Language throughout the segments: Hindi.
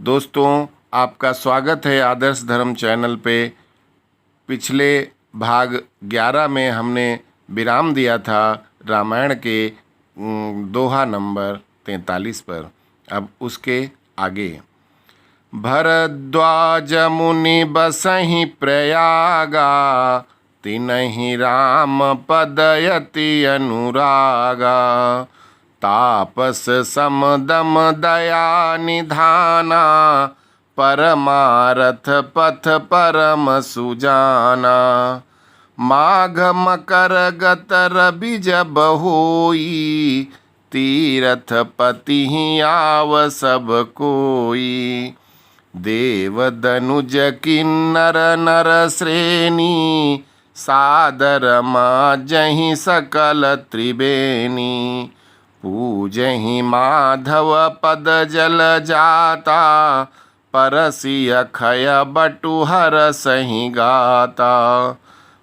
दोस्तों, आपका स्वागत है आदर्श धर्म चैनल पे। पिछले भाग 11 में हमने विराम दिया था रामायण के दोहा नंबर 43 पर। अब उसके आगे। भरद्वाज मुनि बसहि प्रयागा, तिनहि राम पदयति अनुरागा। तापस समदम दया निधाना, परमारथ पथ परम सुजाना। माघ मकर गतर बीज होई, तीरथ पति आव सब कोई। देव दनुज किन्नर नर श्रेणी, सादर माजहि सकल त्रिवेणी। पूजहि माधव पद जल जाता, परसिय खय बटु हरसहि गाता।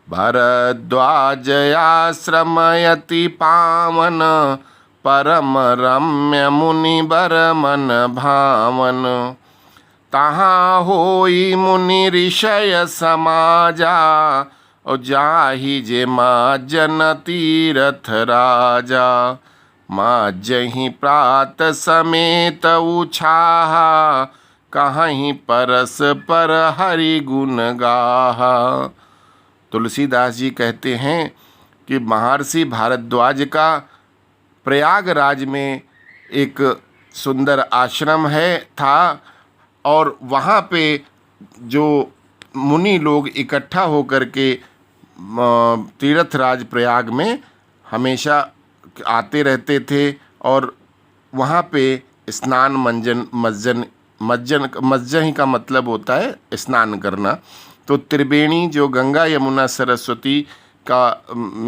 भरद्वाज आश्रमयति पावन, परम रम्य मुनि बर मन भावन। तहाँ होई मुनि ऋषय समाजा, और जाहि जे माजन तीरथ राजा। माजहि प्रात समेत उछाहा, कहीं परस पर हरि गुण गाहा। तुलसीदास जी कहते हैं कि महर्षि भारद्वाज का प्रयागराज में एक सुंदर आश्रम था, और वहाँ पे जो मुनि लोग इकट्ठा होकर के तीर्थराज प्रयाग में हमेशा आते रहते थे, और वहाँ पे स्नान मज्जन का मतलब होता है स्नान करना। तो त्रिवेणी जो गंगा यमुना सरस्वती का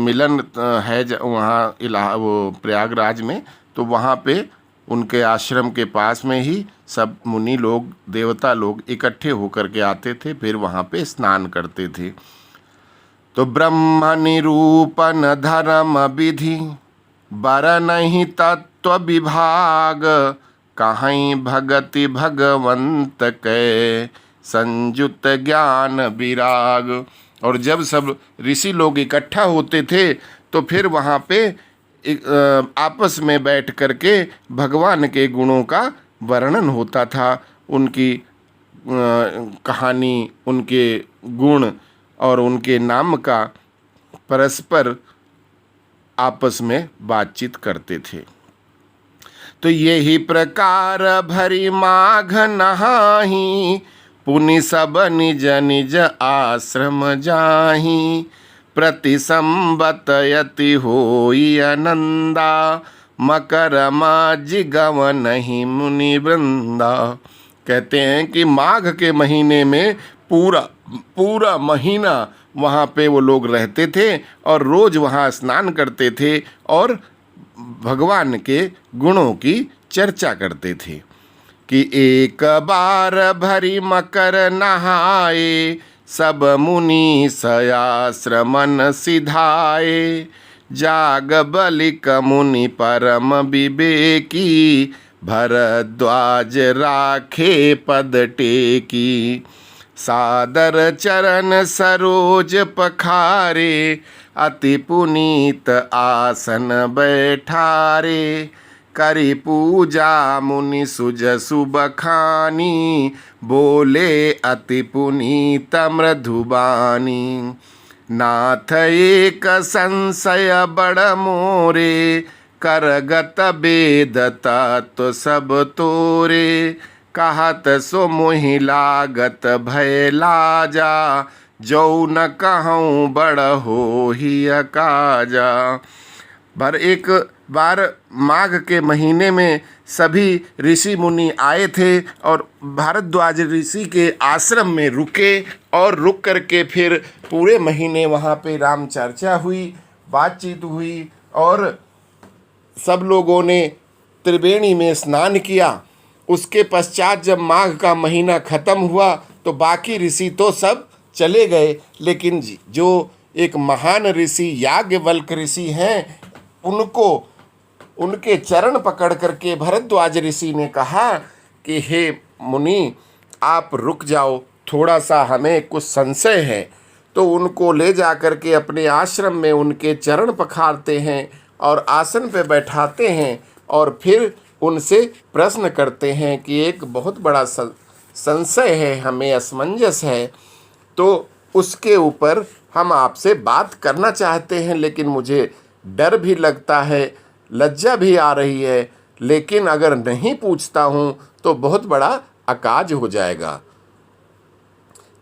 मिलन है वहाँ वो प्रयागराज में, तो वहाँ पे उनके आश्रम के पास में ही सब मुनि लोग देवता लोग इकट्ठे होकर के आते थे, फिर वहाँ पे स्नान करते थे। तो ब्रह्म निरूपण धर्म विधि, बरनहि तत्व विभाग। कहीं भगति भगवंत के, संयुत ज्ञान विराग। और जब सब ऋषि लोग इकट्ठा होते थे तो फिर वहाँ पे आपस में बैठ करके भगवान के गुणों का वर्णन होता था, उनकी कहानी, उनके गुण और उनके नाम का परस्पर आपस में बातचीत करते थे। तो यही प्रकार भरी माघ नहाही, पुनि सब निज निज आश्रम जाही। प्रति संबत यति होई आनंदा, मकर माझि गवनहि मुनि वृंदा। कहते हैं कि माघ के महीने में पूरा महीना वहाँ पे वो लोग रहते थे, और रोज़ वहाँ स्नान करते थे और भगवान के गुणों की चर्चा करते थे। कि एक बार भरी मकर नहाए, सब मुनि सयाश्रमन सिधाए। जाग बलिक मुनि परम विवेकी, भरद्वाज राखे पद टेकी। सादर चरण सरोज पखारे, अति पुनीत आसन बैठारे। करी पूजा मुनि सुज सुबखानी, बोले अति पुनीत मृदुबानी। नाथ एक संशय बड़ मोरे, करगत वेद तत्व सब तोरे। कहत सो मोहि लागत भय लाजा, जो न कहूँ बड़ होहि अकाजा। एक बार माघ के महीने में सभी ऋषि मुनि आए थे, और भारद्वाज ऋषि के आश्रम में रुके, और रुक करके फिर पूरे महीने वहाँ पे राम चर्चा हुई, बातचीत हुई, और सब लोगों ने त्रिवेणी में स्नान किया। उसके पश्चात जब माघ का महीना ख़त्म हुआ तो बाकी ऋषि तो सब चले गए, लेकिन जो एक महान ऋषि याज्ञवल्क्य ऋषि हैं, उनको उनके चरण पकड़ करके भरद्वाज ऋषि ने कहा कि हे मुनि, आप रुक जाओ, थोड़ा सा हमें कुछ संशय है। तो उनको ले जा कर के अपने आश्रम में उनके चरण पखारते हैं और आसन पे बैठाते हैं और फिर उनसे प्रश्न करते हैं कि एक बहुत बड़ा संशय है, हमें असमंजस है, तो उसके ऊपर हम आपसे बात करना चाहते हैं, लेकिन मुझे डर भी लगता है, लज्जा भी आ रही है, लेकिन अगर नहीं पूछता हूँ तो बहुत बड़ा अकाज हो जाएगा।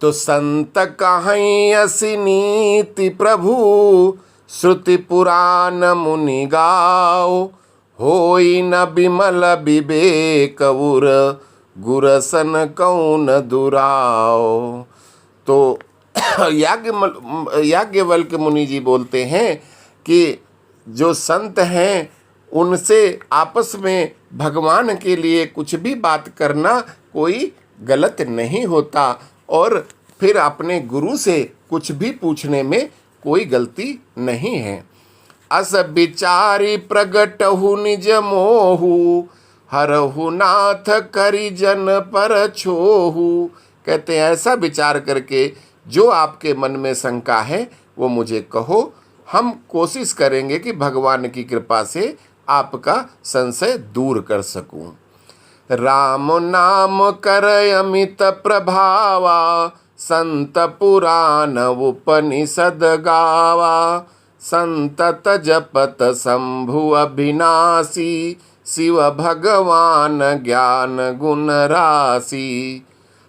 तो संत कहीं असि नीति प्रभु, श्रुति पुराण मुनि गाओ, होई न बिमल विवेक उर, गुरसन कौन दुराओ। तो याज्ञवल्क्य मुनि जी बोलते हैं कि जो संत हैं उनसे आपस में भगवान के लिए कुछ भी बात करना कोई गलत नहीं होता, और फिर अपने गुरु से कुछ भी पूछने में कोई गलती नहीं है। अस विचारी प्रगटहु निज मोहु, हरहु नाथ करि जन पर छोहु। कहते हैं ऐसा विचार करके जो आपके मन में शंका है वो मुझे कहो, हम कोशिश करेंगे कि भगवान की कृपा से आपका संशय दूर कर सकूं। राम नाम कर अमित प्रभावा, संत पुराण उपनिषद गावा, संतत जपत शंभु अभिनाशी, शिव भगवान ज्ञान गुण राशि।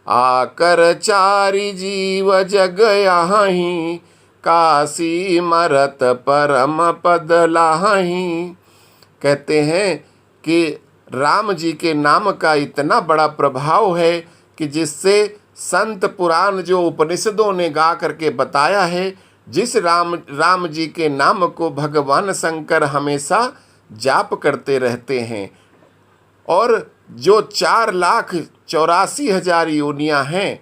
आकर चारि जीव जग यहीं, काशी मरत परम पद लाहीं। कहते हैं कि राम जी के नाम का इतना बड़ा प्रभाव है कि जिससे संत पुराण जो उपनिषदों ने गा करके बताया है, जिस राम जी के नाम को भगवान शंकर हमेशा जाप करते रहते हैं, और जो 4,84,000 योनियां हैं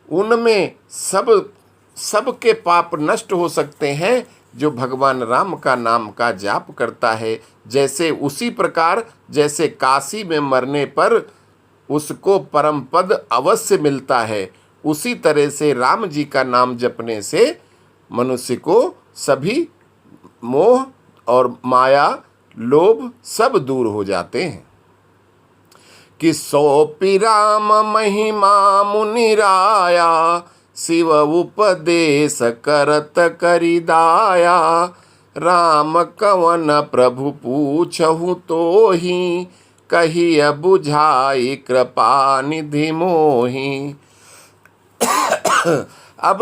उनमें सबके पाप नष्ट हो सकते हैं जो भगवान राम का नाम का जाप करता है। जैसे उसी प्रकार जैसे काशी में मरने पर उसको परम पद अवश्य मिलता है, उसी तरह से राम जी का नाम जपने से मनुष्य को सभी मोह और माया लोभ सब दूर हो जाते हैं। कि सौपि राम महिमा मुनिराया, शिव उपदेश करत करिदाया। राम कवन प्रभु पूछहु तो ही, कहिय बुझाई कृपा निधि मोहि। अब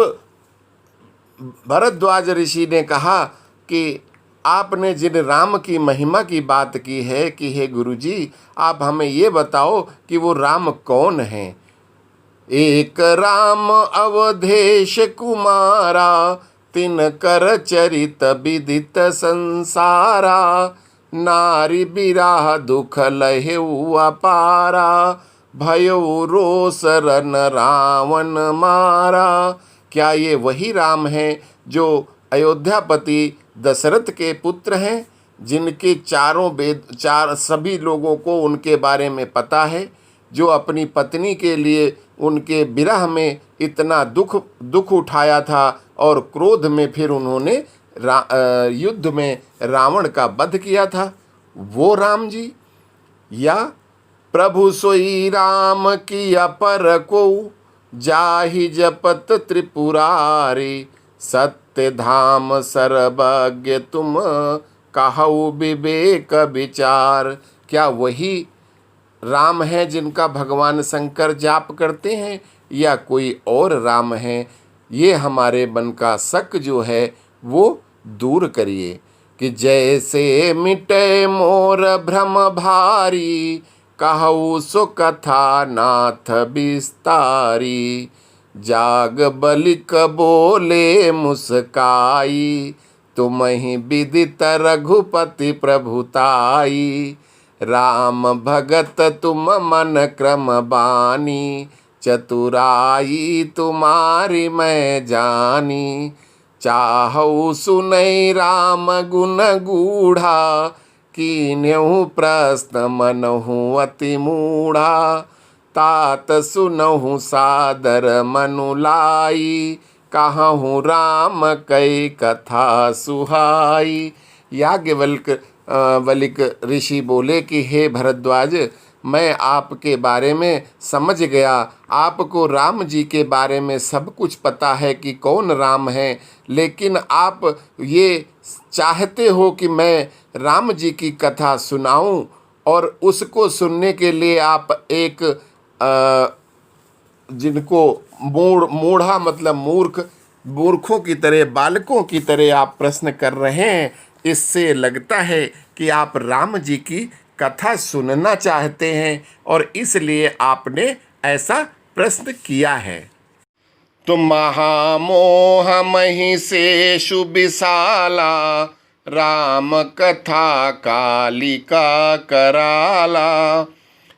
भरद्वाज ऋषि ने कहा कि आपने जिन राम की महिमा की बात की है कि हे गुरुजी, आप हमें ये बताओ कि वो राम कौन हैं। एक राम अवधेश कुमारा, तिन कर चरित विदित संसारा। नारी बिराह दुख लहेउ अपारा, भयउ रोष रन रावण मारा। क्या ये वही राम हैं जो अयोध्यापति दशरथ के पुत्र हैं, जिनके चार सभी लोगों को उनके बारे में पता है, जो अपनी पत्नी के लिए उनके विरह में इतना दुख उठाया था और क्रोध में फिर उन्होंने युद्ध में रावण का वध किया था, वो राम जी। या प्रभु सोई राम की अपर को, जाहि जपत त्रिपुरारी। सत्य धाम सर्वज्ञ तुम, कहु विवेक विचार। क्या वही राम है जिनका भगवान शंकर जाप करते हैं, या कोई और राम है? ये हमारे मन का शक जो है वो दूर करिए। कि जैसे मिटे मोर भ्रम भारी, कहु सो कथा नाथ विस्तारी। जाग बलिक बोले मुस्काई, तुमहि विदित रघुपति प्रभुताई। राम भगत तुम मन क्रम बानी, चतुराई तुम्हारी मैं जानी। चाहु सुनै राम गुण गूढ़ा, कीन्हु प्रश्न मनहु अति मूढ़ा। तात सुनहु सादर मनु लाई, कहूँ राम कई कथा सुहाई। याज्ञवल्क वलिक ऋषि बोले कि हे भरद्वाज, मैं आपके बारे में समझ गया। आपको राम जी के बारे में सब कुछ पता है कि कौन राम है, लेकिन आप ये चाहते हो कि मैं राम जी की कथा सुनाऊं, और उसको सुनने के लिए आप एक जिनको मूढ़ा मतलब मूर्खों की तरह, बालकों की तरह आप प्रश्न कर रहे हैं। इससे लगता है कि आप राम जी की कथा सुनना चाहते हैं और इसलिए आपने ऐसा प्रश्न किया है। तो महामोह महिषेषु विशाला, राम कथा कालिका कराला।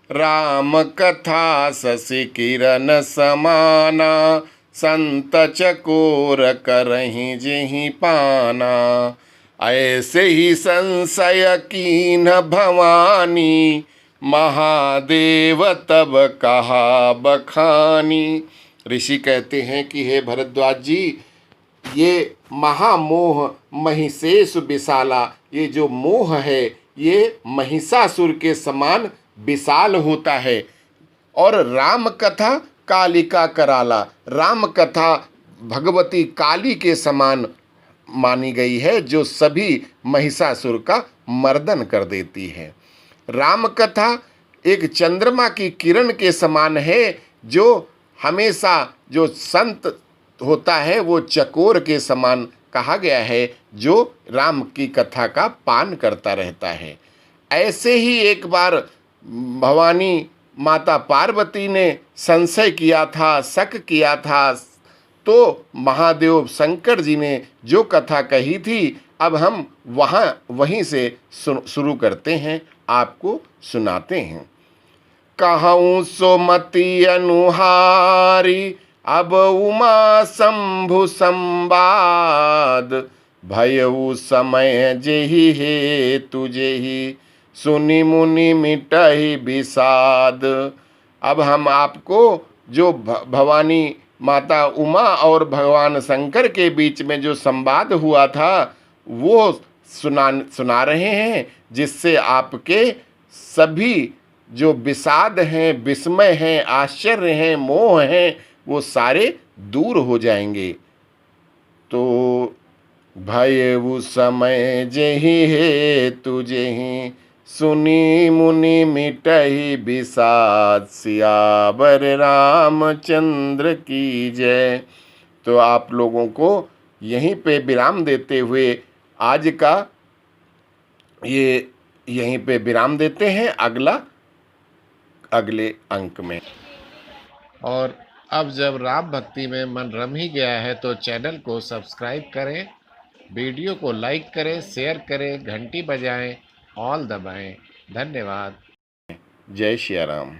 राम कथा शशि किरण समाना, संत चकोर करहीं जेहि पाना। ऐसे ही संशय कीन भवानी, महादेव तब कहा बखानी। ऋषि कहते हैं कि हे भरद्वाज जी, ये महामोह महिषेष विशाला, ये जो मोह है ये महिषासुर के समान विशाल होता है। और राम कथा कालिका कराला, राम कथा भगवती काली के समान मानी गई है, जो सभी महिषासुर का मर्दन कर देती है। राम कथा एक चंद्रमा की किरण के समान है, जो हमेशा जो संत होता है वो चकोर के समान कहा गया है, जो राम की कथा का पान करता रहता है। ऐसे ही एक बार भवानी माता पार्वती ने संशय किया था, शक किया था, तो महादेव शंकर जी ने जो कथा कही थी, अब हम वहीं से शुरू करते हैं, आपको सुनाते हैं। कहूँ सोमति अनुहारी, अब उमा शंभु संवाद। भयउ समय जेहि हे तुझेहि, सुनि मुनि मिटहि विषाद। अब हम आपको जो भवानी माता उमा और शंकर के बीच में जो संवाद हुआ था वो सुना रहे हैं, जिससे आपके सभी जो विषाद हैं, विस्मय हैं, आश्चर्य हैं, मोह हैं, वो सारे दूर हो जाएंगे। तो भयउ समय जेहि हे तुझेहि, सुनी मुनि मिटहि विषाद। सियावर रामचंद्र की जय। तो आप लोगों को यहीं पे विराम देते हुए आज का ये यहीं पे विराम देते हैं, अगले अंक में। और अब जब राम भक्ति में मन रम ही गया है तो चैनल को सब्सक्राइब करें, वीडियो को लाइक करें, शेयर करें, घंटी बजाएं, ऑल दबाएं। धन्यवाद। जय श्री राम।